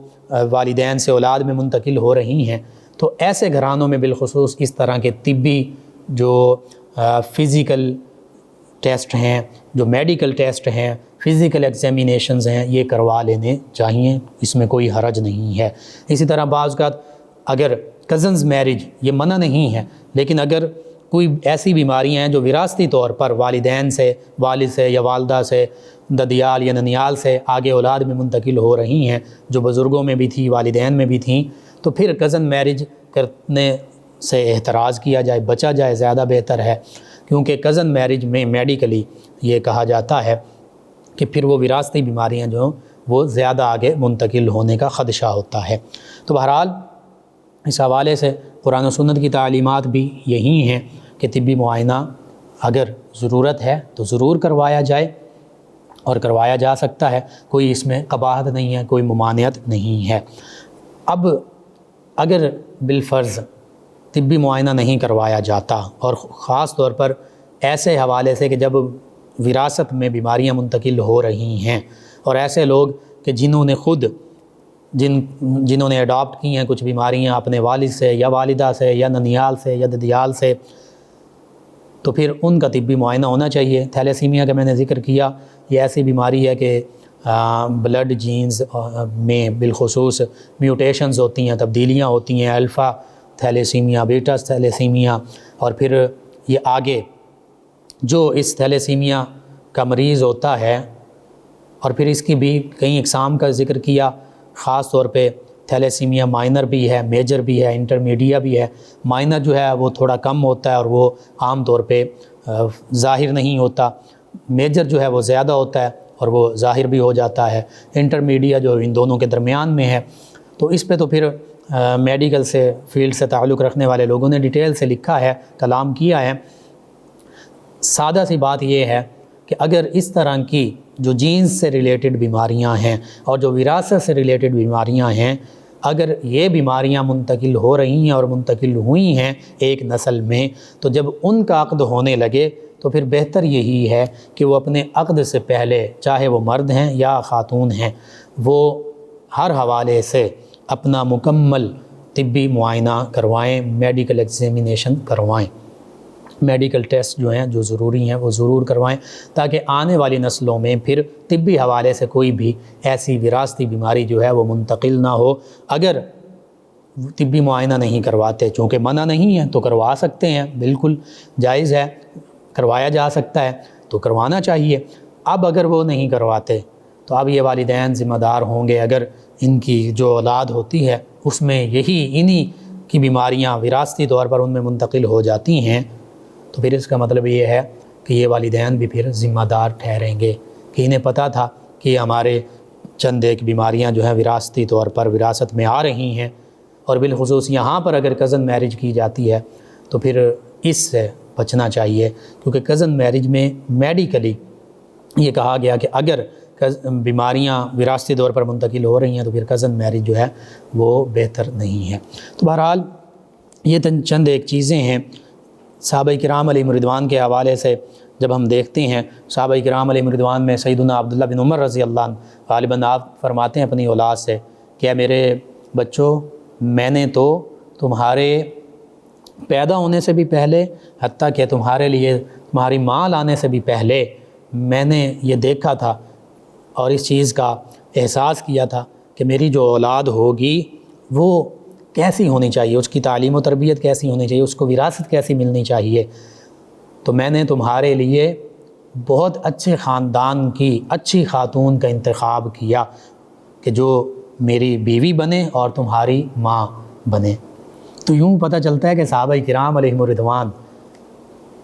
والدین سے اولاد میں منتقل ہو رہی ہیں، تو ایسے گھرانوں میں بالخصوص اس طرح کے طبی جو فزیکل ٹیسٹ ہیں، جو میڈیکل ٹیسٹ ہیں، فزیکل ایگزامینیشنز ہیں، یہ کروا لینے چاہیے، اس میں کوئی حرج نہیں ہے۔ اسی طرح بعض اوقات اگر کزنز میرج یہ منع نہیں ہے، لیکن اگر کوئی ایسی بیماریاں ہیں جو وراثتی طور پر والدین سے، والد سے یا والدہ سے، ددیال یا ننیال سے آگے اولاد میں منتقل ہو رہی ہیں، جو بزرگوں میں بھی تھی، والدین میں بھی تھیں، تو پھر کزن میرج کرنے سے احتراز کیا جائے، بچا جائے، زیادہ بہتر ہے، کیونکہ کزن میرج میں میڈیکلی یہ کہا جاتا ہے کہ پھر وہ وراثتی بیماریاں جو وہ زیادہ آگے منتقل ہونے کا خدشہ ہوتا ہے۔ تو بہرحال اس حوالے سے قرآن و سنت کی تعلیمات بھی یہی ہیں کہ طبی معائنہ اگر ضرورت ہے تو ضرور کروایا جائے، اور کروایا جا سکتا ہے، کوئی اس میں قباحت نہیں ہے، کوئی ممانعت نہیں ہے۔ اب اگر بالفرض طبی معائنہ نہیں کروایا جاتا، اور خاص طور پر ایسے حوالے سے کہ جب وراثت میں بیماریاں منتقل ہو رہی ہیں، اور ایسے لوگ کہ جنہوں نے اڈاپٹ کی ہیں کچھ بیماریاں اپنے والد سے یا والدہ سے یا ننیال سے یا ددیال سے، تو پھر ان کا طبی معائنہ ہونا چاہیے۔ تھیلیسیمیا کا میں نے ذکر کیا، یہ ایسی بیماری ہے کہ بلڈ جینز میں بالخصوص میوٹیشنز ہوتی ہیں، تبدیلیاں ہوتی ہیں، الفا تھیلیسیمیا، بیٹا تھیلیسیمیا، اور پھر یہ آگے جو اس تھیلیسیمیا کا مریض ہوتا ہے، اور پھر اس کی بھی کئی اقسام کا ذکر کیا، خاص طور پہ تھیلیسیمیا مائنر بھی ہے، میجر بھی ہے، انٹرمیڈیا بھی ہے۔ مائنر جو ہے وہ تھوڑا کم ہوتا ہے اور وہ عام طور پہ ظاہر نہیں ہوتا، میجر جو ہے وہ زیادہ ہوتا ہے اور وہ ظاہر بھی ہو جاتا ہے، انٹرمیڈیا جو ان دونوں کے درمیان میں ہے۔ تو اس پہ تو پھر میڈیکل سے فیلڈ سے تعلق رکھنے والے لوگوں نے ڈیٹیل سے لکھا ہے، کلام کیا ہے۔ سادہ سی بات یہ ہے کہ اگر اس طرح کی جو جینز سے ریلیٹڈ بیماریاں ہیں اور جو وراثت سے ریلیٹڈ بیماریاں ہیں، اگر یہ بیماریاں منتقل ہو رہی ہیں اور منتقل ہوئی ہیں ایک نسل میں، تو جب ان کا عقد ہونے لگے تو پھر بہتر یہی ہے کہ وہ اپنے عقد سے پہلے، چاہے وہ مرد ہیں یا خاتون ہیں، وہ ہر حوالے سے اپنا مکمل طبی معائنہ کروائیں، میڈیکل ایگزامینیشن کروائیں، میڈیکل ٹیسٹ جو ہیں جو ضروری ہیں وہ ضرور کروائیں، تاکہ آنے والی نسلوں میں پھر طبی حوالے سے کوئی بھی ایسی وراثتی بیماری جو ہے وہ منتقل نہ ہو۔ اگر طبی معائنہ نہیں کرواتے، چونکہ منع نہیں ہے تو کروا سکتے ہیں، بالکل جائز ہے، کروایا جا سکتا ہے تو کروانا چاہیے۔ اب اگر وہ نہیں کرواتے تو اب یہ والدین ذمہ دار ہوں گے، اگر ان کی جو اولاد ہوتی ہے اس میں انہی کی بیماریاں وراثتی طور پر ان میں منتقل ہو جاتی ہیں، تو پھر اس کا مطلب یہ ہے کہ یہ والدین بھی پھر ذمہ دار ٹھہریں گے کہ انہیں پتہ تھا کہ ہمارے چند ایک بیماریاں جو ہیں وراثتی طور پر وراثت میں آ رہی ہیں، اور بالخصوص یہاں پر اگر کزن میرج کی جاتی ہے تو پھر اس سے بچنا چاہیے، کیونکہ کزن میرج میں میڈیکلی یہ کہا گیا کہ اگر بیماریاں وراثتی طور پر منتقل ہو رہی ہیں تو پھر کزن میرج جو ہے وہ بہتر نہیں ہے۔ تو بہرحال یہ چند ایک چیزیں ہیں صحابہ کرام علیہم رضوان کے حوالے سے۔ جب ہم دیکھتے ہیں صحابہ کرام علیہم رضوان میں سیدنا عبداللہ بن عمر رضی اللہ عنہ غالباً آپ فرماتے ہیں اپنی اولاد سے کہ اے میرے بچوں، میں نے تو تمہارے پیدا ہونے سے بھی پہلے، حتیٰ کہ تمہارے لیے تمہاری ماں لانے سے بھی پہلے میں نے یہ دیکھا تھا اور اس چیز کا احساس کیا تھا کہ میری جو اولاد ہوگی وہ کیسی ہونی چاہیے، اس کی تعلیم و تربیت کیسی ہونی چاہیے، اس کو وراثت کیسی ملنی چاہیے۔ تو میں نے تمہارے لیے بہت اچھے خاندان کی اچھی خاتون کا انتخاب کیا کہ جو میری بیوی بنے اور تمہاری ماں بنے۔ تو یوں پتہ چلتا ہے کہ صحابہ کرام علیہم رضوان،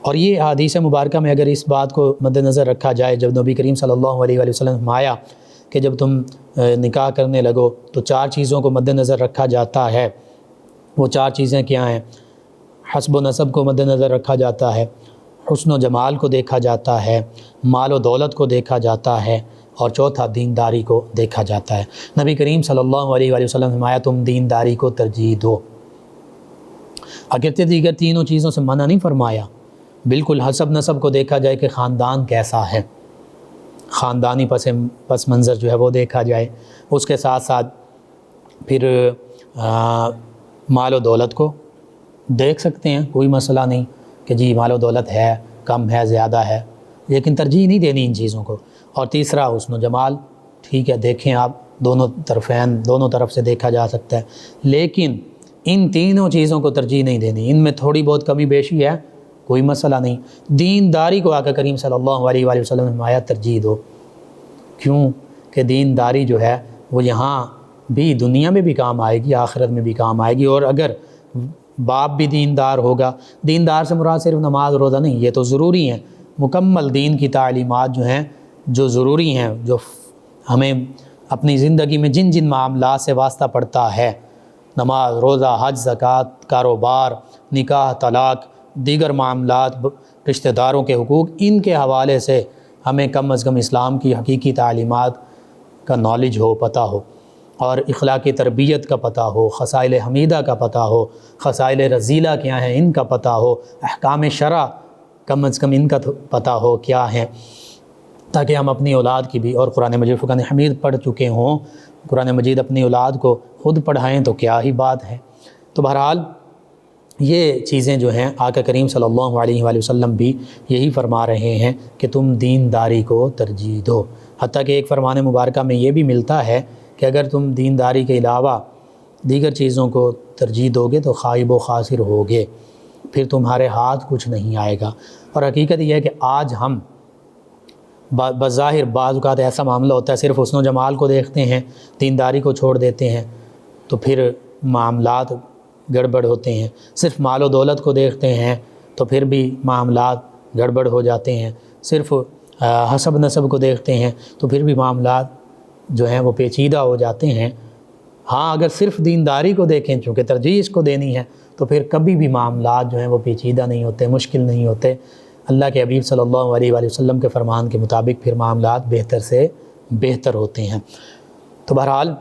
اور یہ حدیث مبارکہ میں اگر اس بات کو مد نظر رکھا جائے، جب نبی کریم صلی اللہ علیہ وآلہ وسلم فرمایا کہ جب تم نکاح کرنے لگو تو 4 چیزوں کو مد نظر رکھا جاتا ہے، وہ 4 چیزیں کیا ہیں؟ حسب و نسب کو مد نظر رکھا جاتا ہے، حسن و جمال کو دیکھا جاتا ہے، مال و دولت کو دیکھا جاتا ہے، اور چوتھا دینداری کو دیکھا جاتا ہے۔ نبی کریم صلی اللہ علیہ وآلہ وسلم فرمایا تم دینداری کو ترجیح دو۔ اگرچہ دیگر تینوں چیزوں سے منع نہیں فرمایا، بالکل حسب نسب کو دیکھا جائے کہ خاندان کیسا ہے، خاندانی پس منظر جو ہے وہ دیکھا جائے، اس کے ساتھ ساتھ پھر مال و دولت کو دیکھ سکتے ہیں، کوئی مسئلہ نہیں، کہ جی مال و دولت ہے، کم ہے، زیادہ ہے، لیکن ترجیح نہیں دینی ان چیزوں کو۔ اور تیسرا حسن و جمال، ٹھیک ہے دیکھیں آپ، دونوں طرفین، دونوں طرف سے دیکھا جا سکتا ہے، لیکن ان تینوں چیزوں کو ترجیح نہیں دینی۔ ان میں تھوڑی بہت کمی بیشی ہے، کوئی مسئلہ نہیں۔ دینداری کو آقا کریم صلی اللہ علیہ وآلہ وسلم نے فرمایا ترجیح دو۔ کیوں کہ دینداری جو ہے وہ یہاں بھی دنیا میں بھی کام آئے گی، آخرت میں بھی کام آئے گی۔ اور اگر باپ بھی دیندار ہوگا، دیندار سے مراد صرف نماز روزہ نہیں، یہ تو ضروری ہیں، مکمل دین کی تعلیمات جو ہیں، جو ضروری ہیں، جو ہمیں اپنی زندگی میں جن جن معاملات سے واسطہ پڑتا ہے، نماز، روزہ، حج، زکوٰۃ، کاروبار، نکاح، طلاق، دیگر معاملات، رشتہ داروں کے حقوق، ان کے حوالے سے ہمیں کم از کم اسلام کی حقیقی تعلیمات کا نالج ہو، پتہ ہو، اور اخلاقی تربیت کا پتہ ہو، خصائل حمیدہ کا پتہ ہو، خصائل رذیلہ کیا ہیں ان کا پتہ ہو، احکام شرع کم از کم ان کا پتہ ہو کیا ہے، تاکہ ہم اپنی اولاد کی بھی، اور قرآن مجید فرقان حمید پڑھ چکے ہوں، قرآن مجید اپنی اولاد کو خود پڑھائیں تو کیا ہی بات ہے۔ تو بہرحال یہ چیزیں جو ہیں آقا کریم صلی اللہ علیہ وآلہ وسلم بھی یہی فرما رہے ہیں کہ تم دینداری کو ترجیح دو۔ حتیٰ کہ ایک فرمان مبارکہ میں یہ بھی ملتا ہے کہ اگر تم دینداری کے علاوہ دیگر چیزوں کو ترجیح دو گے تو خائب و خاسر ہوگے، پھر تمہارے ہاتھ کچھ نہیں آئے گا۔ اور حقیقت یہ ہے کہ آج ہم بظاہر بعض اوقات ایسا معاملہ ہوتا ہے، صرف حسن و جمال کو دیکھتے ہیں، دینداری کو چھوڑ دیتے ہیں، تو پھر معاملات گڑبڑ ہوتے ہیں۔ صرف مال و دولت کو دیکھتے ہیں تو پھر بھی معاملات گڑبڑ ہو جاتے ہیں۔ صرف حسب نسب کو دیکھتے ہیں تو پھر بھی معاملات جو ہیں وہ پیچیدہ ہو جاتے ہیں۔ ہاں اگر صرف دینداری کو دیکھیں، چونکہ ترجیح اس کو دینی ہے، تو پھر کبھی بھی معاملات جو ہیں وہ پیچیدہ نہیں ہوتے، مشکل نہیں ہوتے۔ اللہ کے حبیب صلی اللہ علیہ وآلہ وسلم کے فرمان کے مطابق پھر معاملات بہتر سے بہتر ہوتے ہیں۔ تو بہرحال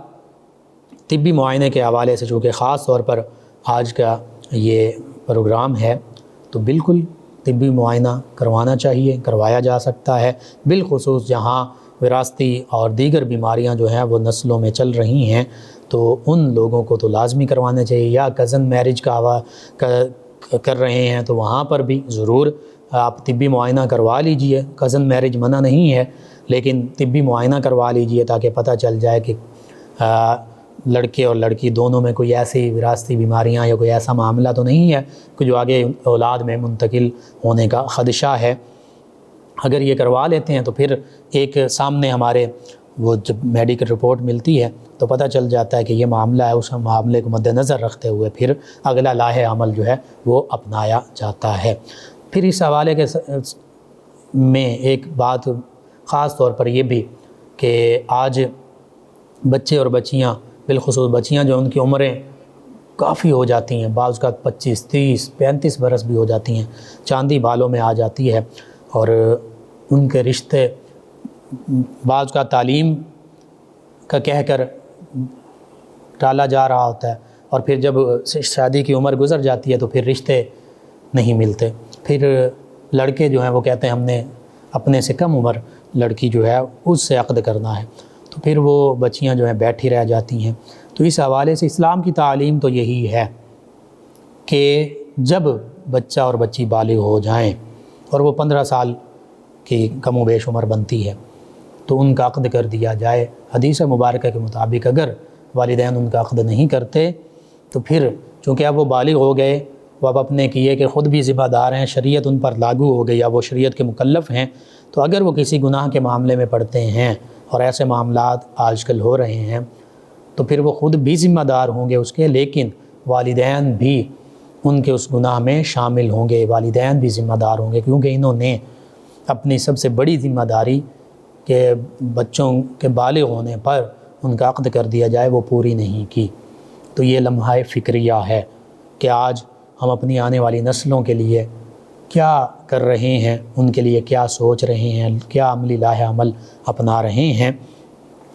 طبی معائنے کے حوالے سے چونکہ خاص طور پر آج کا یہ پروگرام ہے، تو بالکل طبی معائنہ کروانا چاہیے، کروایا جا سکتا ہے، بالخصوص جہاں وراثتی اور دیگر بیماریاں جو ہیں وہ نسلوں میں چل رہی ہیں، تو ان لوگوں کو تو لازمی کروانا چاہیے۔ یا کزن میرج کر رہے ہیں تو وہاں پر بھی ضرور آپ طبی معائنہ کروا لیجئے۔ کزن میرج منع نہیں ہے، لیکن طبی معائنہ کروا لیجئے تاکہ پتہ چل جائے کہ لڑکے اور لڑکی دونوں میں کوئی ایسی وراثتی بیماریاں یا کوئی ایسا معاملہ تو نہیں ہے کہ جو آگے اولاد میں منتقل ہونے کا خدشہ ہے۔ اگر یہ کروا لیتے ہیں تو پھر ایک سامنے ہمارے وہ جب میڈیکل رپورٹ ملتی ہے تو پتہ چل جاتا ہے کہ یہ معاملہ ہے، اس معاملے کو مد نظر رکھتے ہوئے پھر اگلا لاحِ عمل جو ہے وہ اپنایا جاتا ہے۔ پھر اس حوالے کے میں ایک بات خاص طور پر یہ بھی کہ آج بچے اور بچیاں، بالخصوص بچیاں جو ان کی عمریں کافی ہو جاتی ہیں، بعض کا 25، 30، 35 برس بھی ہو جاتی ہیں، چاندی بالوں میں آ جاتی ہے، اور ان کے رشتے بعض کا تعلیم کا کہہ کر ٹالا جا رہا ہوتا ہے، اور پھر جب شادی کی عمر گزر جاتی ہے تو پھر رشتے نہیں ملتے۔ پھر لڑکے جو ہیں وہ کہتے ہیں ہم نے اپنے سے کم عمر لڑکی جو ہے اس سے عقد کرنا ہے، تو پھر وہ بچیاں جو ہیں بیٹھی رہ جاتی ہیں۔ تو اس حوالے سے اسلام کی تعلیم تو یہی ہے کہ جب بچہ اور بچی بالغ ہو جائیں اور وہ 15 سال کی کم و بیش عمر بنتی ہے تو ان کا عقد کر دیا جائے۔ حدیث مبارکہ کے مطابق اگر والدین ان کا عقد نہیں کرتے تو پھر چونکہ اب وہ بالغ ہو گئے، وہ اب اپنے کیے کہ خود بھی ذمہ دار ہیں، شریعت ان پر لاگو ہو گئی، یا وہ شریعت کے مکلف ہیں، تو اگر وہ کسی گناہ کے معاملے میں پڑتے ہیں، اور ایسے معاملات آج کل ہو رہے ہیں، تو پھر وہ خود بھی ذمہ دار ہوں گے اس کے، لیکن والدین بھی ان کے اس گناہ میں شامل ہوں گے، والدین بھی ذمہ دار ہوں گے، کیونکہ انہوں نے اپنی سب سے بڑی ذمہ داری کہ بچوں کے بالغ ہونے پر ان کا عقد کر دیا جائے وہ پوری نہیں کی۔ تو یہ لمحہ فکریہ ہے کہ آج ہم اپنی آنے والی نسلوں کے لیے کیا کر رہے ہیں، ان کے لیے کیا سوچ رہے ہیں، کیا عملی لاحِ عمل اپنا رہے ہیں،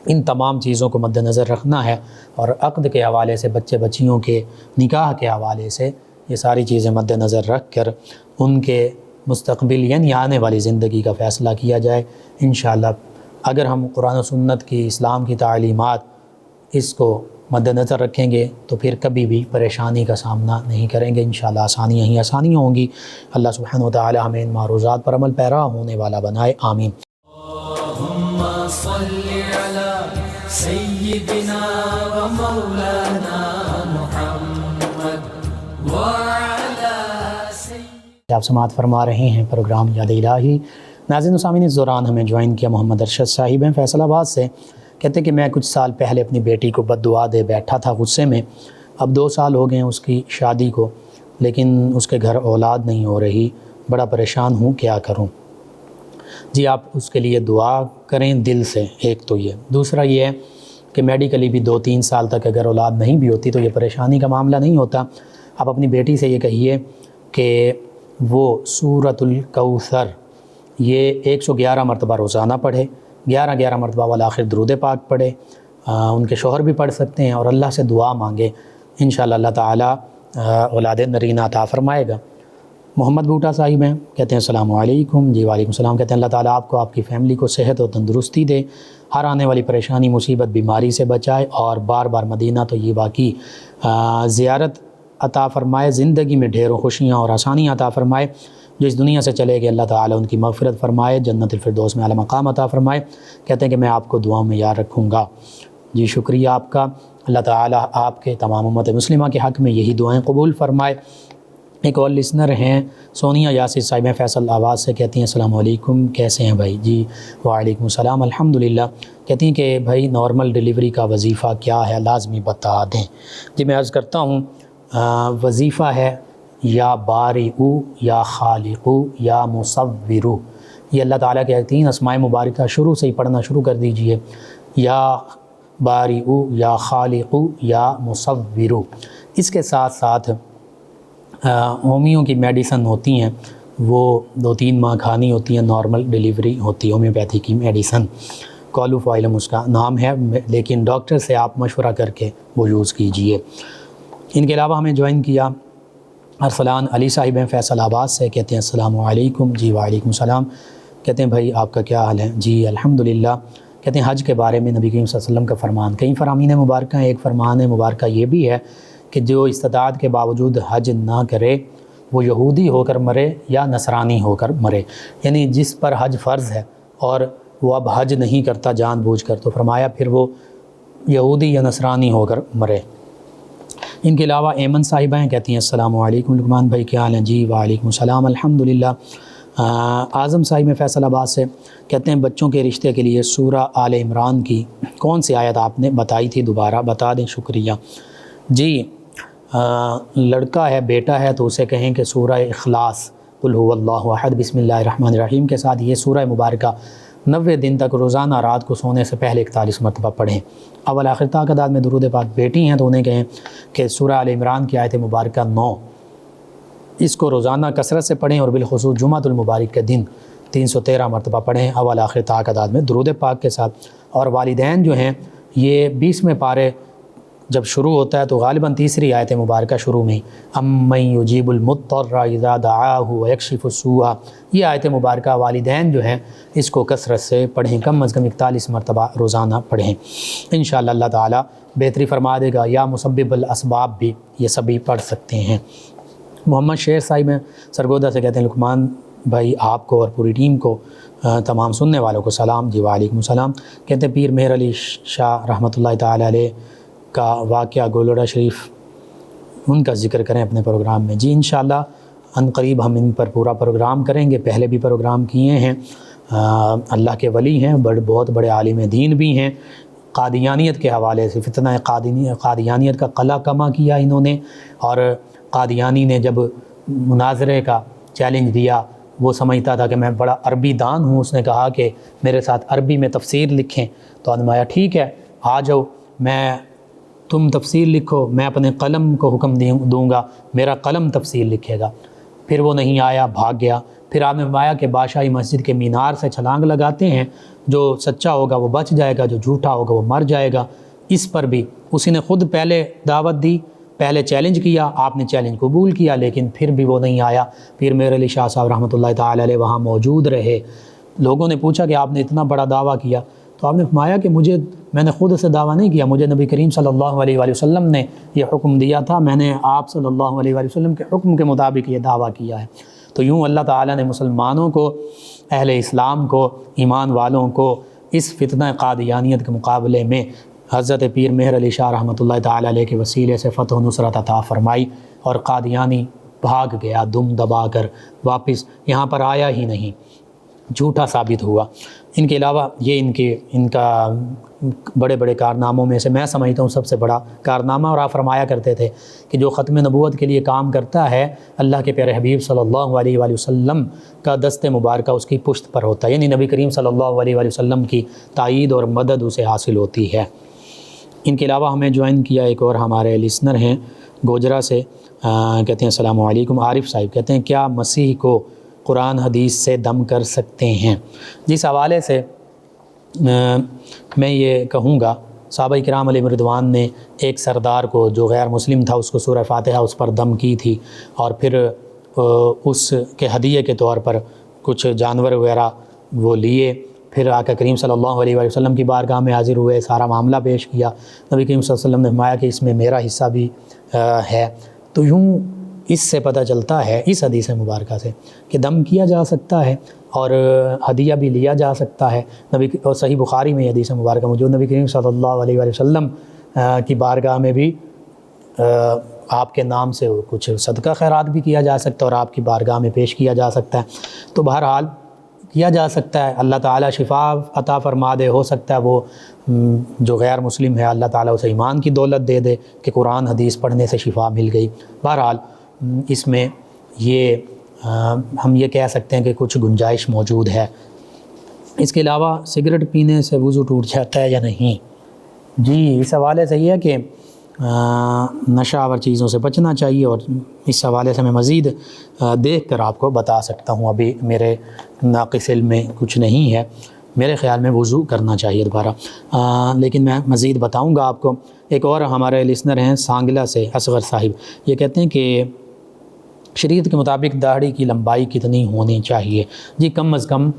ان تمام چیزوں کو مد نظر رکھنا ہے، اور عقد کے حوالے سے، بچے بچیوں کے نکاح کے حوالے سے یہ ساری چیزیں مد نظر رکھ کر ان کے مستقبل یعنی آنے والی زندگی کا فیصلہ کیا جائے۔ انشاءاللہ اگر ہم قرآن و سنت کی، اسلام کی تعلیمات اس کو مد نظر رکھیں گے تو پھر کبھی بھی پریشانی کا سامنا نہیں کریں گے، انشاءاللہ آسانیاں ہی آسانیاں ہوں گی۔ اللہ سبحانہ و تعالی ہمیں ان معروضات پر عمل پیرا ہونے والا بنائے، آمین۔ اللہم صلی علی سیدنا و مولانا محمد وعلی سیدنا۔ آپ سماعت فرما رہے ہیں پروگرام یاد الہی۔ ناظرین و سامعین، اس دوران ہمیں جوائن کیا محمد ارشد صاحب ہیں فیصل آباد سے، کہتے ہیں کہ میں کچھ سال پہلے اپنی بیٹی کو بد دعا دے بیٹھا تھا غصے میں، اب 2 سال ہو گئے ہیں اس کی شادی کو، لیکن اس کے گھر اولاد نہیں ہو رہی، بڑا پریشان ہوں، کیا کروں؟ جی آپ اس کے لیے دعا کریں دل سے، ایک تو یہ، دوسرا یہ ہے کہ میڈیکلی بھی 2-3 سال تک اگر اولاد نہیں بھی ہوتی تو یہ پریشانی کا معاملہ نہیں ہوتا۔ آپ اپنی بیٹی سے یہ کہیے کہ وہ سورۃ الکوثر یہ 111 مرتبہ روزانہ پڑھے، 11 مرتبہ والآخر درود پاک پڑھے، ان کے شوہر بھی پڑھ سکتے ہیں، اور اللہ سے دعا مانگے، انشاءاللہ اللہ تعالیٰ اولاد نرینہ عطا فرمائے گا۔ محمد بوٹا صاحب ہیں، کہتے ہیں السلام علیکم۔ جی وعلیکم السلام۔ کہتے ہیں اللہ تعالیٰ آپ کو آپ کی فیملی کو صحت و تندرستی دے، ہر آنے والی پریشانی مصیبت بیماری سے بچائے، اور بار بار مدینہ طیبہ کی زیارت عطا فرمائے، زندگی میں ڈھیروں خوشیاں اور آسانیاں عطا فرمائے، جو اس دنیا سے چلے گئے اللہ تعالیٰ ان کی مغفرت فرمائے، جنت الفردوس میں اعلیٰ مقام عطا فرمائے۔ کہتے ہیں کہ میں آپ کو دعاؤں میں یاد رکھوں گا۔ جی شکریہ آپ کا، اللہ تعالیٰ آپ کے تمام امت مسلمہ کے حق میں یہی دعائیں قبول فرمائے۔ ایک اور لسنر ہیں سونیا یاسر صاحب ہیں فیصل آباد سے، کہتی ہیں السلام علیکم، کیسے ہیں بھائی؟ جی وعلیکم السلام، الحمدللہ۔ کہتی ہیں کہ بھائی نارمل ڈیلیوری کا وظیفہ کیا ہے، لازمی بتا دیں۔ جی میں عرض کرتا ہوں، وظیفہ ہے یا بارئ یا خالق یا مصور، یہ اللہ تعالیٰ کے 3 اسماء مبارکہ شروع سے ہی پڑھنا شروع کر دیجئے، یا بارئ یا خالق یا مصور۔ اس کے ساتھ ساتھ ہومیو کی میڈیسن ہوتی ہیں، وہ 2-3 ماہ کھانی ہوتی ہیں، نارمل ڈیلیوری ہوتی ہے، ہومیوپیتھی کی میڈیسن، کالوفائلم اس کا نام ہے، لیکن ڈاکٹر سے آپ مشورہ کر کے وہ یوز کیجئے۔ ان کے علاوہ ہمیں جوائن کیا ارسلان علی صاحب ہیں فیصل آباد سے، کہتے ہیں السلام علیکم۔ جی وعلیکم السلام۔ کہتے ہیں بھائی آپ کا کیا حال ہے؟ جی الحمدللہ۔ کہتے ہیں حج کے بارے میں نبی کریم صلی اللہ علیہ وسلم کا فرمان، کئی فرامین مبارکہ ہیں، ایک فرمان مبارکہ یہ بھی ہے کہ جو استطاعت کے باوجود حج نہ کرے وہ یہودی ہو کر مرے یا نصرانی ہو کر مرے، یعنی جس پر حج فرض ہے اور وہ اب حج نہیں کرتا جان بوجھ کر، تو فرمایا پھر وہ یہودی یا نصرانی ہو کر مرے۔ ان کے علاوہ ایمن صاحبہ ہیں، کہتی ہیں السلام علیکم لقمان بھائی، کیا حال ہیں؟ جی وعلیکم السلام، الحمدللہ۔ اعظم صاحب میں فیصل آباد سے، کہتے ہیں بچوں کے رشتے کے لیے سورہ آل عمران کی کون سی آیت آپ نے بتائی تھی، دوبارہ بتا دیں، شکریہ۔ جی لڑکا ہے، بیٹا ہے، تو اسے کہیں کہ سورہ اخلاص قل هو اللہ احد بسم اللہ الرحمن الرحیم کے ساتھ یہ سورہ مبارکہ 90 دن تک روزانہ رات کو سونے سے پہلے 41 مرتبہ پڑھیں۔ اول آخر تا تعداد میں درود پاک بیٹی ہیں تو انہیں کہیں کہ سورہ آل عمران کی آیت مبارکہ 9 اس کو روزانہ کثرت سے پڑھیں، اور بالخصوص جمعۃ المبارک کے دن 313 مرتبہ پڑھیں اول آخر تا تعداد میں درود پاک کے ساتھ۔ اور والدین جو ہیں یہ 20ویں پارے جب شروع ہوتا ہے تو غالباً 3ری آیت مبارکہ شروع میں امن یجیب المضطر اذا دعاہ ویکشف السوء، یہ آیت مبارکہ والدین جو ہیں اس کو کثرت سے پڑھیں، کم از کم 41 مرتبہ روزانہ پڑھیں، انشاءاللہ اللہ تعالیٰ بہتری فرما دے گا۔ یا مسبب الاسباب بھی یہ سبھی پڑھ سکتے ہیں۔ محمد شیر صاحب ہیں سرگودا سے، کہتے ہیں لقمان بھائی آپ کو اور پوری ٹیم کو، تمام سننے والوں کو سلام۔ جی وعلیکم السلام۔ کہتے ہیں پیر مہر علی شاہ رحمۃ اللہ تعالیٰ علیہ کا واقعہ گولڑا شریف ان کا ذکر کریں اپنے پروگرام میں۔ جی انشاءاللہ ان قریب ہم ان پر پورا پروگرام کریں گے، پہلے بھی پروگرام کیے ہیں۔ اللہ کے ولی ہیں، بہت بڑے عالم دین بھی ہیں، قادیانیت کے حوالے سے فتنہ قادیانیت کا قلع کما کیا انہوں نے، اور قادیانی نے جب مناظرے کا چیلنج دیا، وہ سمجھتا تھا کہ میں بڑا عربی دان ہوں، اس نے کہا کہ میرے ساتھ عربی میں تفسیر لکھیں، تو فرمایا ٹھیک ہے آ جاؤ، تم تفسیر لکھو، میں اپنے قلم کو حکم دوں گا، میرا قلم تفسیر لکھے گا۔ پھر وہ نہیں آیا، بھاگ گیا۔ پھر آپ نے فرمایا کہ بادشاہی مسجد کے مینار سے چھلانگ لگاتے ہیں، جو سچا ہوگا وہ بچ جائے گا، جو جھوٹا ہوگا وہ مر جائے گا۔ اس پر بھی اسی نے خود پہلے دعوت دی، پہلے چیلنج کیا، آپ نے چیلنج قبول کیا، لیکن پھر بھی وہ نہیں آیا۔ پیر مہر علی شاہ صاحب رحمۃ اللہ تعالی علیہ وہاں موجود رہے۔ لوگوں نے پوچھا کہ آپ نے اتنا بڑا دعویٰ کیا، تو آپ نے فرمایا کہ مجھے میں نے خود سے دعویٰ نہیں کیا، مجھے نبی کریم صلی اللہ علیہ وآلہ وسلم نے یہ حکم دیا تھا، میں نے آپ صلی اللہ علیہ وآلہ وسلم کے حکم کے مطابق یہ دعویٰ کیا ہے۔ تو یوں اللہ تعالیٰ نے مسلمانوں کو، اہل اسلام کو، ایمان والوں کو اس فتنہ قادیانیت کے مقابلے میں حضرت پیر مہر علی شاہ رحمۃ اللہ تعالیٰ علیہ کے وسیلے سے فتح و نصرت عطا فرمائی، اور قادیانی بھاگ گیا دم دبا کر، واپس یہاں پر آیا ہی نہیں، جھوٹا ثابت ہوا۔ ان کے علاوہ یہ ان کا بڑے بڑے کارناموں میں سے میں سمجھتا ہوں سب سے بڑا کارنامہ، اور آپ فرمایا کرتے تھے کہ جو ختم نبوت کے لیے کام کرتا ہے، اللہ کے پیارے حبیب صلی اللہ علیہ وآلہ وسلم کا دست مبارکہ اس کی پشت پر ہوتا ہے، یعنی نبی کریم صلی اللہ علیہ وآلہ وسلم کی تائید اور مدد اسے حاصل ہوتی ہے۔ ان کے علاوہ ہمیں جوائن کیا ایک اور ہمارے لسنر ہیں گوجرا سے، کہتے ہیں السلام علیکم، عارف صاحب کہتے ہیں کیا مسیح کو قرآن حدیث سے دم کر سکتے ہیں؟ جس حوالے سے میں یہ کہوں گا، صحابہ کرام علیہ رضوان نے ایک سردار کو جو غیر مسلم تھا اس کو سورہ فاتحہ اس پر دم کی تھی، اور پھر اس کے ہدیے کے طور پر کچھ جانور وغیرہ وہ لیے، پھر آقا کریم صلی اللہ علیہ وآلہ وسلم کی بارگاہ میں حاضر ہوئے، سارا معاملہ پیش کیا، نبی کریم صلی اللہ علیہ وسلم نے فرمایا کہ اس میں میرا حصہ بھی ہے۔ تو یوں اس سے پتہ چلتا ہے، اس حدیث مبارکہ سے، کہ دم کیا جا سکتا ہے اور ہدیہ بھی لیا جا سکتا ہے۔ اور صحیح بخاری میں یہ حدیث مبارکہ موجود، نبی کریم صلی اللہ علیہ وآلہ وسلم کی بارگاہ میں بھی آپ کے نام سے کچھ صدقہ خیرات بھی کیا جا سکتا ہے اور آپ کی بارگاہ میں پیش کیا جا سکتا ہے۔ تو بہرحال کیا جا سکتا ہے، اللہ تعالیٰ شفا عطا فرما دے، ہو سکتا ہے وہ جو غیر مسلم ہے اللہ تعالیٰ اسے ایمان کی دولت دے دے کہ قرآن حدیث پڑھنے سے شفا مل گئی۔ بہرحال اس میں یہ ہم یہ کہہ سکتے ہیں کہ کچھ گنجائش موجود ہے۔ اس کے علاوہ سگریٹ پینے سے وضو ٹوٹ جاتا ہے یا نہیں؟ جی، اس حوالے سے یہ ہے کہ نشہ آور چیزوں سے بچنا چاہیے، اور اس حوالے سے میں مزید دیکھ کر آپ کو بتا سکتا ہوں، ابھی میرے ناقص علم میں کچھ نہیں ہے۔ میرے خیال میں وضو کرنا چاہیے دوبارہ، لیکن میں مزید بتاؤں گا آپ کو۔ ایک اور ہمارے لسنر ہیں سانگلہ سے، اصغر صاحب، یہ کہتے ہیں کہ شریعت کے مطابق داڑھی کی لمبائی کتنی ہونی چاہیے؟ جی، کم از کم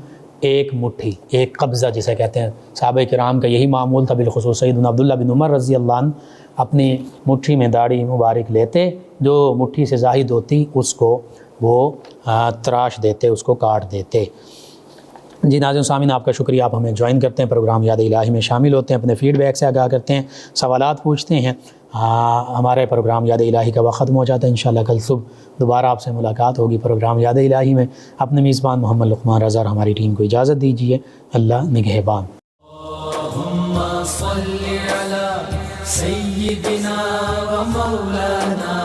ایک مٹھی، ایک قبضہ جسے کہتے ہیں۔ صحابہ کرام کا یہی معمول تھا، بالخصوص سیدنا عبداللہ بن عمر رضی اللہ عنہ اپنی مٹھی میں داڑھی مبارک لیتے، جو مٹھی سے زائد ہوتی اس کو وہ تراش دیتے، اس کو کاٹ دیتے۔ جی ناظرین سامعین، آپ کا شکریہ، آپ ہمیں جوائن کرتے ہیں، پروگرام یاد الہی میں شامل ہوتے ہیں، اپنے فیڈ بیک سے آگاہ کرتے ہیں، سوالات پوچھتے ہیں۔ ہمارے پروگرام یاد الہی کا وقت ختم ہو جاتا ہے، انشاءاللہ کل صبح دوبارہ آپ سے ملاقات ہوگی پروگرام یاد الہی میں۔ اپنے میزبان محمد لقمان رضا اور ہماری ٹیم کو اجازت دیجیے، اللہ نگہبان۔ اللہم صل علی سیدنا و مولانا